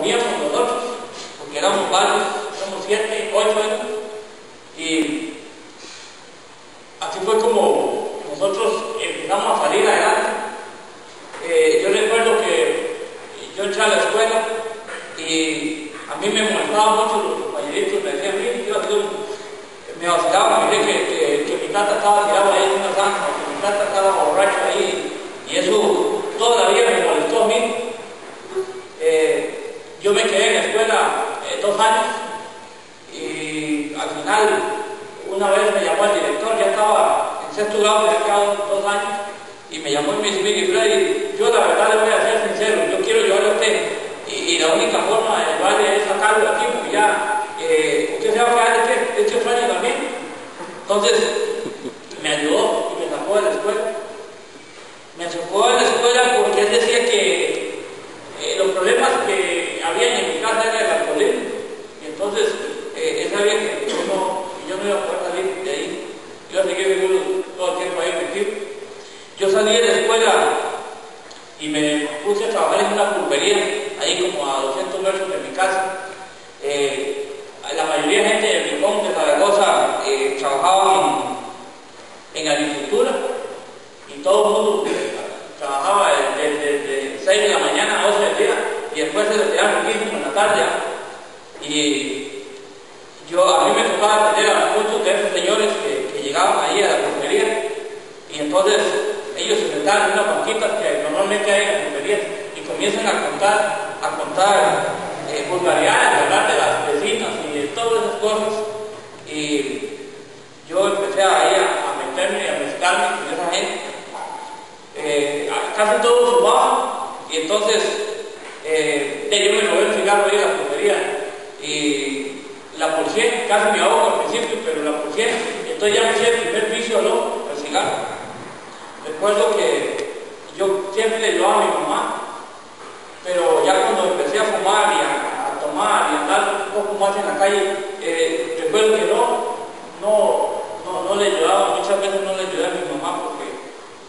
comíamos nosotros, porque éramos varios, somos 7, 8 años, y así fue como nosotros empezamos a salir adelante. Yo recuerdo que yo entré a la escuela y a mí me molestaban mucho los compañeritos, me decían, me vacilaban, me decían que mi tata estaba tirado ahí en una zanja, que mi tata estaba borracho ahí, y eso toda la vida me molestó a mí. Yo me quedé en la escuela 2 años y al final una vez me llamó el director, ya estaba en sexto grado, me había quedado 2 años, y me llamó y me dice, mire Freddy, yo la verdad le voy a ser sincero, yo quiero llevarle a usted, y la única forma de llevarle es sacarlo de aquí, porque ya, usted se va a quedar este 8 años también. Entonces, me ayudó y me sacó de la escuela. Me sacó de la escuela porque él decía que los problemas que había en mi casa era el alcoholismo, y entonces él sabía que yo no iba a poder salir de ahí, yo iba a seguir viviendo todo el tiempo ahí metido. Yo salí de la escuela y me puse a trabajar en una pulpería, ahí como a 200 metros de mi casa. La mayoría de gente de Rincón, de Zaragoza, trabajaba en agricultura, y todo el mundo trabajaba desde 6 de la mañana a 11 del día, y después se retiraban muchísimo en la tarde. Y a mí me tocaba atender a muchos de esos señores que llegaban ahí a la pulpería, y entonces ellos se sentaban en unas banquitas que normalmente hay en la pulpería y comienzan a contar vulgaridades, hablar de las vecinas y de todas esas cosas. Y yo empecé ahí a meterme y a mezclarme con esa gente. Casi todos fumaban, y entonces yo me robé un cigarro ahí a la pulpería y la policía, casi me ahogo al principio, pero la policía, entonces ya me hice el primer vicio, ¿no?, el cigarro. Recuerdo que yo siempre le llevaba a mi mamá, pero ya cuando empecé a fumar y a tomar y a andar un poco más en la calle, recuerdo que no le ayudaba, muchas veces no le ayudé a mi mamá porque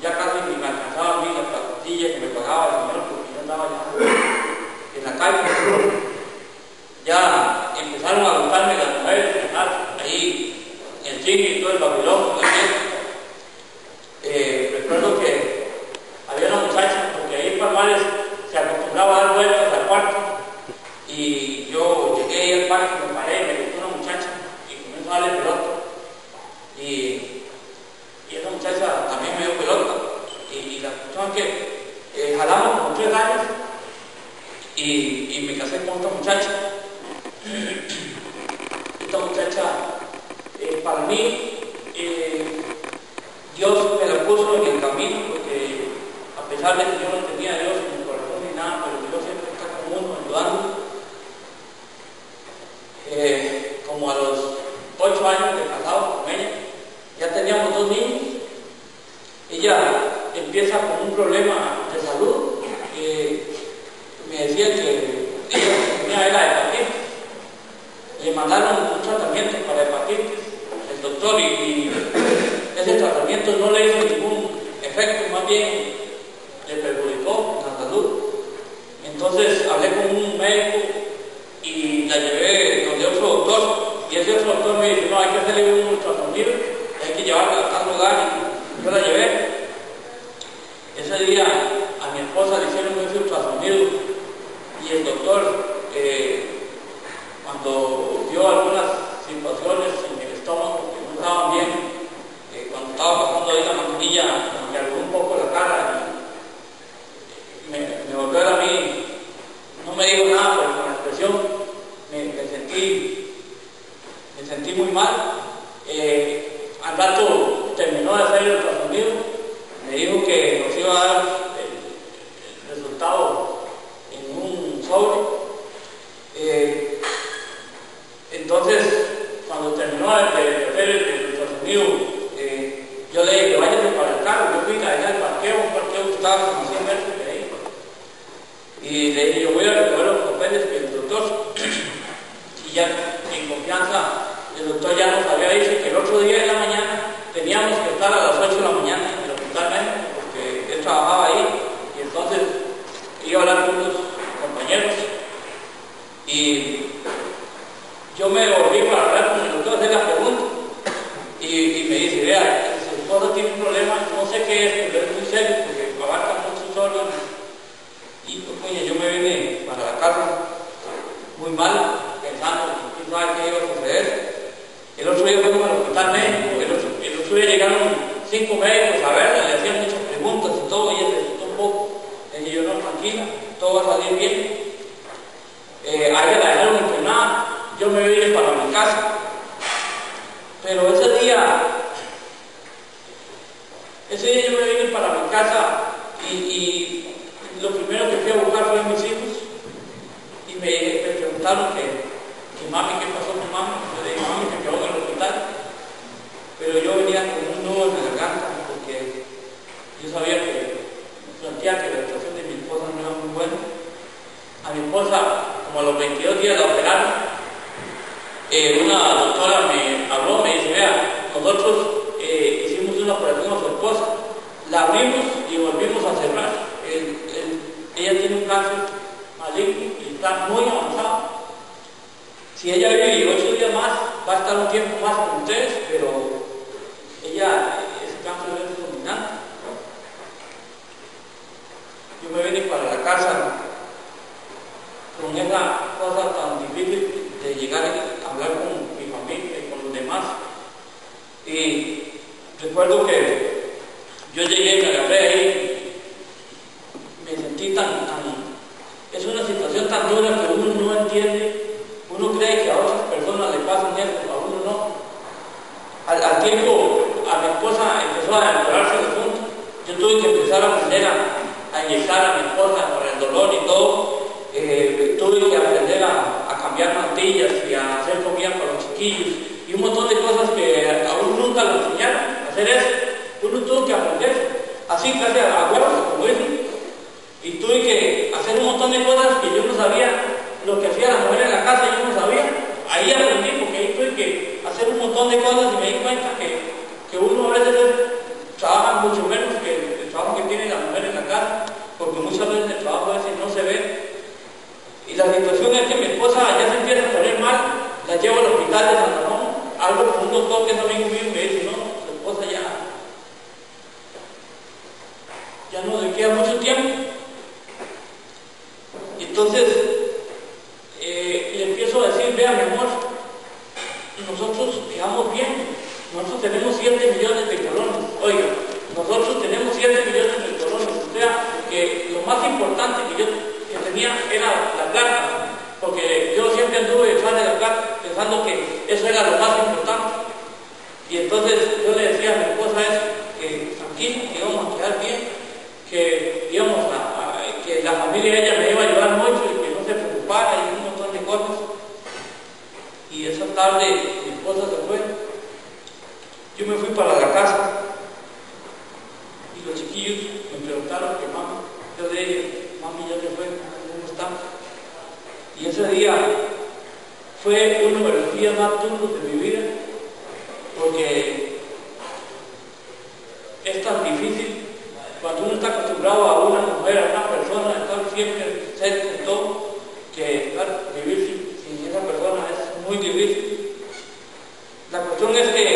ya casi ni me alcanzaba a mí las pastillas que me pagaba el señor, porque yo andaba ya en la calle. Ya empezaron a gustarme las mujeres, ahí en el cine y todo el Babilón también. Recuerdo que había una muchacha, porque ahí en Palmares se acostumbraba a dar vueltas al parque, y yo llegué ahí al parque, me paré, me gustó una muchacha y comenzó a darle pelota, y esa muchacha también me dio pelota, y la cuestión es que jalamos como 3 años y me casé con esta muchacha. Esta muchacha, para mí, Dios me la puso en el camino, porque a pesar de que yo no tenía a Dios en mi corazón ni nada, pero Dios siempre está con uno ayudando. Como a los 8 años de casado con ella, ya teníamos 2 niños. Ella empieza con un problema de salud. Me decía que ella tenía la hepatitis. Le mandaron un tratamiento para hepatitis, el doctor, y ese tratamiento no le hizo ningún efecto, más bien le perjudicó la salud. Entonces hablé con un médico y la llevé donde otro doctor, y ese otro doctor me dice, no, hay que hacerle un ultrasonido, hay que llevarla a tal lugar, y yo la llevé. Ese día a mi esposa le hicieron ese ultrasonido, y el doctor, cuando vio algunas situaciones en el estómago que no estaban bien, cuando estaba pasando ahí la maquinilla, me arrugó un poco la cara y me volvió a mí, no me dijo nada, pero con la expresión me sentí muy mal. Al rato terminó de hacer el ultrasonido, me dijo que nos iba a dar el resultado en un sobre. Entonces, cuando terminó de hacer el ultrasonido, yo le dije, váyase para el carro. Yo fui allá al parqueo, un parqueo que estaba como 100 metros de ahí, y le dije, yo voy a recoger los papeles que el doctor, y ya en confianza, el doctor ya nos había dicho que el otro día de la mañana teníamos que estar a las 8 de la mañana en el hospital médico, porque él trabajaba ahí, y entonces iba a hablar con unos compañeros. Y yo me volví para hablar con el doctor, hacer la pregunta, y me dice, vea, su esposa tiene un problema, no sé qué es, pero es muy serio, porque abarca muchos órganos. Y pues, coño, yo me vine para la casa muy mal, pensando, quién sabe qué iba a suceder. El otro día fuimos al hospital médico, el otro día llegaron 5 médicos a verla, le hacían muchas preguntas y todo, y ella se asustó un poco. Le dije yo, no, tranquila, todo va a salir bien. A ella la dejaron internada, yo me vine para mi casa. Pero ese día yo me vine para mi casa y lo primero que fui a buscar fue a mis hijos y me preguntaron que mami, ¿qué pasó con mami? Yo le dije, mami, me quedó en el hospital. Pero yo venía con un nudo en la garganta porque yo sabía sentía que la situación de mi esposa no era muy buena. A mi esposa, como a los 22 días la operaron, una doctora me habló, me dice, vea, nosotros hicimos una operación a su esposa, la abrimos y volvimos a cerrar. Ella tiene un cáncer maligno y está muy avanzado. Si ella vive 8 días más, va a estar un tiempo más con ustedes, pero ese cáncer es dominante. Yo me vine para la casa con esa cosa tan difícil de llegar a hablar con mi familia y con los demás. Y recuerdo que yo llegué y me agarré ahí, me sentí es una situación tan dura que uno no entiende, uno cree que a otras personas le pasan esto, a uno no. Al tiempo, a mi esposa empezó a empeorarse el asunto, yo tuve que empezar a aprender a inyectar a mi esposa por el dolor y todo. Tuve que aprender a cambiar mantillas y a hacer comida para los chiquillos y un montón de cosas que a uno nunca lo enseñaron a hacer eso. Uno tuvo que aprender, así casi a huevos, como dicen. Y tuve que hacer un montón de cosas que yo no sabía, lo que hacía la mujer en la casa yo no sabía. Ahí aprendí, porque ahí tuve que hacer un montón de cosas y me di cuenta que uno a veces trabaja mucho menos que el trabajo que tiene la mujer en la casa, porque muchas veces el trabajo a veces no se ve. Y la situación es que mi esposa ya se empieza a poner mal, la llevo al hospital de San Ramón, hablo con un doctor que es amigo mío y me dice, no, su esposa ya no le queda mucho tiempo. Entonces, le empiezo a decir, vea mi amor, nosotros quedamos bien, nosotros tenemos 7 millones de colones, oiga, nosotros tenemos 7 millones de colones, o sea, que lo más importante que tenía era la plata, porque yo siempre anduve detrás de la plata, pensando que eso era lo más importante. Y entonces yo le decía a mi esposa eso, que tranquilo, que íbamos a quedar bien, que íbamos que la familia de ella me iba a ayudar mucho y que no se preocupara y un montón de cosas. Y esa tarde mi esposa se fue. Yo me fui para la casa y los chiquillos me preguntaron que mami, yo le dije, mami ya se fue, ¿cómo está? Y ese día fue uno de los días más duros de mi vida, porque es tan difícil cuando uno está acostumbrado a una mujer, a una persona, estar siempre cerca de todo, que claro, vivir sin esa persona es muy difícil. La cuestión es que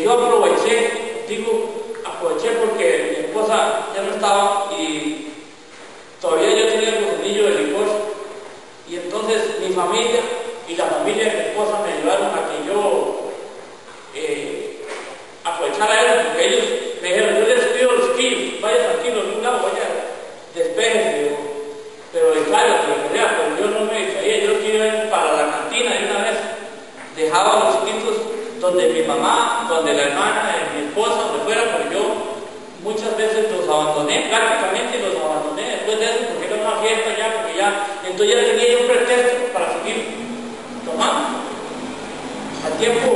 yo aproveché porque mi esposa ya no estaba y todavía yo tenía los anillos de licor, y entonces mi familia y la familia de mi esposa me ayudaron a que yo aprovechara eso, porque ellos me dijeron, yo les pido los kilos, vaya tranquilo, en un lado, vaya, despéjense, pero claro, pero yo no me distraía, yo quiero ir para la cantina de una vez, dejaba a los chiquitos donde mi mamá, donde la hermana de mi esposa, donde fuera, pero yo muchas veces los abandoné, prácticamente los abandoné después de eso, porque era una fiesta ya, porque entonces ya tenía yo un pretexto para seguir tomando. Al tiempo,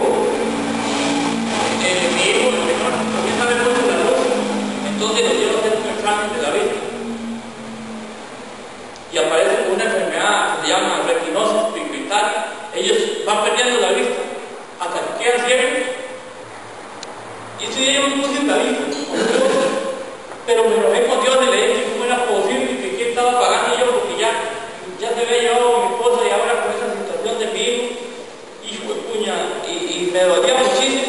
mi hijo, el menor, comienza a ver mucho la luz, entonces lo llevo a hacer un examen de la vista. Y aparece con una enfermedad que se llama retinosis pigmentaria. Ellos van perdiendo la vista hasta que quedan ciegos. Y ese día yo me puse en la vista, pero me enojé con Dios y le dije cómo era posible, que quién estaba pagando yo, porque ya se había llevado a mi esposa me dolía muchísimo